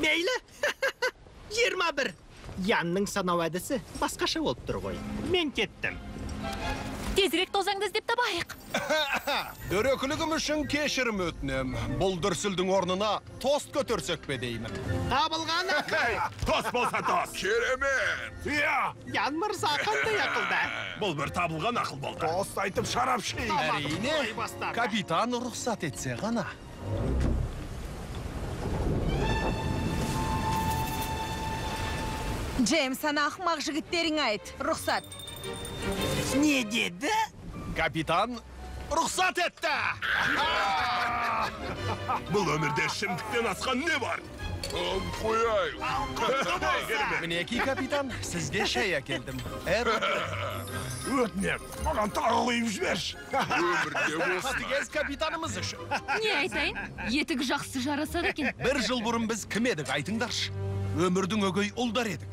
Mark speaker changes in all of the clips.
Speaker 1: Meyli. 21. Yanның санау әдісі басқаша болып тұр ғой. Мен кеттім.
Speaker 2: Тезірек тозаңды іздеп табайық.
Speaker 3: Дөрекілігім үшін кешірім өтінем. Бұл дүрсілдің орнына тост көтерсек бе деймін.
Speaker 1: Табылған ақыл.
Speaker 4: Тост болса тост.
Speaker 5: Керемет.
Speaker 1: Ян мырза қандай ақылда?
Speaker 4: Бұл бір табылған ақыл болды.
Speaker 5: Тост айтып шарап ішейік.
Speaker 3: Әрине, капитан рұқсат етсе ғана.
Speaker 6: Джеймс, ана ақымақ жігіттерің айт, рұқсат.
Speaker 1: Не деді?
Speaker 3: Капитан рұқсат етті!
Speaker 4: Бұл өмірде шындықтан асқан не бар?
Speaker 5: Қойайық.
Speaker 3: Мінеки, капитан, сізге шай әкелдім.
Speaker 4: Өтінем, маған тағы қойып жіберші.
Speaker 5: Өмірде болсын.
Speaker 3: Қатыгез капитанымыз үшін.
Speaker 2: Не айтайын? Етігі жақсы жарасады екен.
Speaker 3: 1 жыл бұрын біз кім едік, айтыңдаршы. Өмірдің өгей ұлдар едік.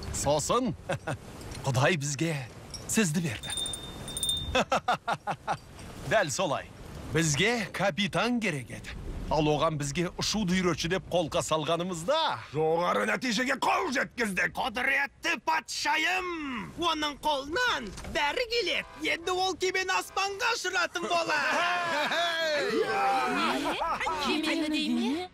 Speaker 3: Сосын, Құдай бізге сізді берді. Дәл солай. Бізге капитан керек еді. Ал оған бізге ұшуды үйретші деп қолқа салғанымызда.
Speaker 4: Жоғары нәтижеге қол жеткіздік.
Speaker 1: Құдіретті патшайым! Оның қолынан бәрі келеді. Енді ол кемен аспанға ұшыратын болады.
Speaker 2: Кемені дей ме?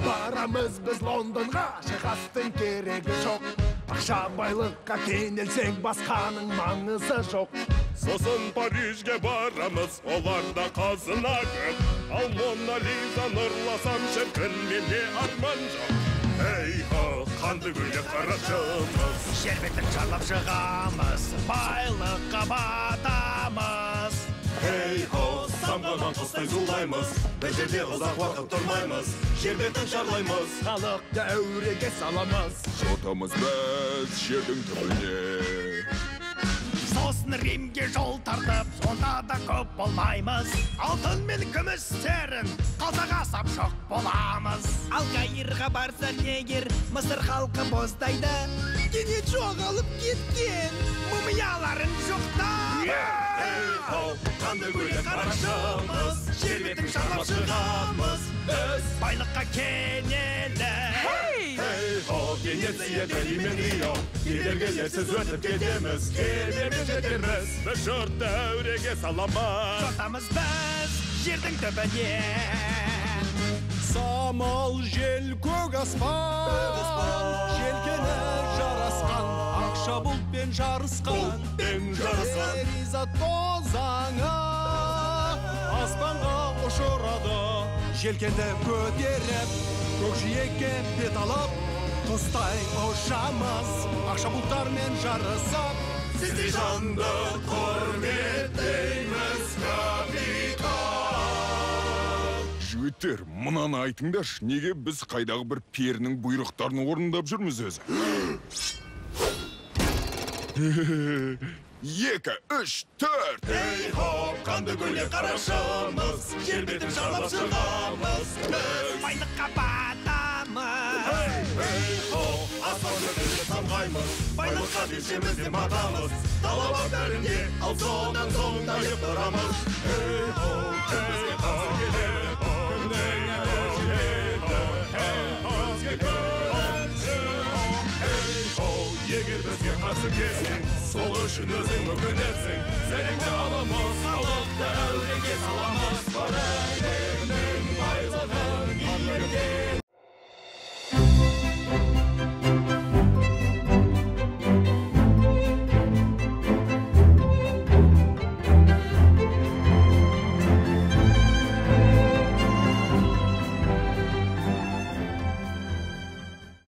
Speaker 5: Барамыз біз Лондонға, шығастың керегі жоқ. Ақша байлыққа кенелсең басқаның маңызы жоқ.
Speaker 4: Сосын Парижге барамыз, оларда қазына көп. Ал Мона Лизаны ұрласам шіркін менде арман жоқ. Эй-хо, қанды гүлге қарашымыз.
Speaker 1: Жер бетін шарлап шығамыз, байлыққа батамыз.
Speaker 4: Эй-хо, самғаған құстай зулаймыз. Бір жерде ұзақ уақыт тұрмаймыз. Жер бетін шарлаймыз.
Speaker 5: Халықты әуреге саламыз. Жотамыз біз жердің түбіне.
Speaker 1: Сосын Римге жол тартып, сонда да көп болмаймыз. Алтын мен күмістерін қалтаға сап жоқ боламыз. Ал Каирға барсаң егер, Мысыр халқы боздайды. Кенет жоғалып кеткен мумияларын жоқта.
Speaker 4: Эй-хо, қанды гүлге қарашымыз. Жер бетін шарлап шығамыз. Біз
Speaker 1: Байлыққа кенелі.
Speaker 4: Эй-хо, Венеция, Берлин, Рио. Кедергілерсіз өтіп кетеміз. Кемемен жетерміз. Біз жұртты әуреге саламыз.
Speaker 1: Жотамыз біз жердің түбіне.
Speaker 3: Самал жел көк аспан, желкені жарасқан, ақша бұлтпен жарысқан, Тереза тозаңа, аспанға ұшырады, желкенді көтеріп, көкжиекке бет алып, құстай ұшамыз, ақша бұлттармен жарысып.
Speaker 4: Сізді жанды құрметтейміз, капитан.
Speaker 5: Жігіттер, мұнаны айтыңдаршы, неге біз қайдағы бір перінің бұйрықтарын орындап жүрміз өзі? 2, 3, 4.
Speaker 4: Эй-хо, қанды гүлге қарашымыз. Жер бетін шарлап шығамыз. Біз
Speaker 1: Байлыққа батамыз.
Speaker 4: Эй-хо, аспанды гүлге самғаймыз. Байлыққа бершеміз де матамыз. Талаба бәрінде, ал содан соңдайып тұрамыз. Эй-хо, эй-хо, егер бізге қарсы келсең, сол үшін өзің өкінерсің. Сеніңді аламыз, халықты әуреге саламыз. Бар әлемнің байлығын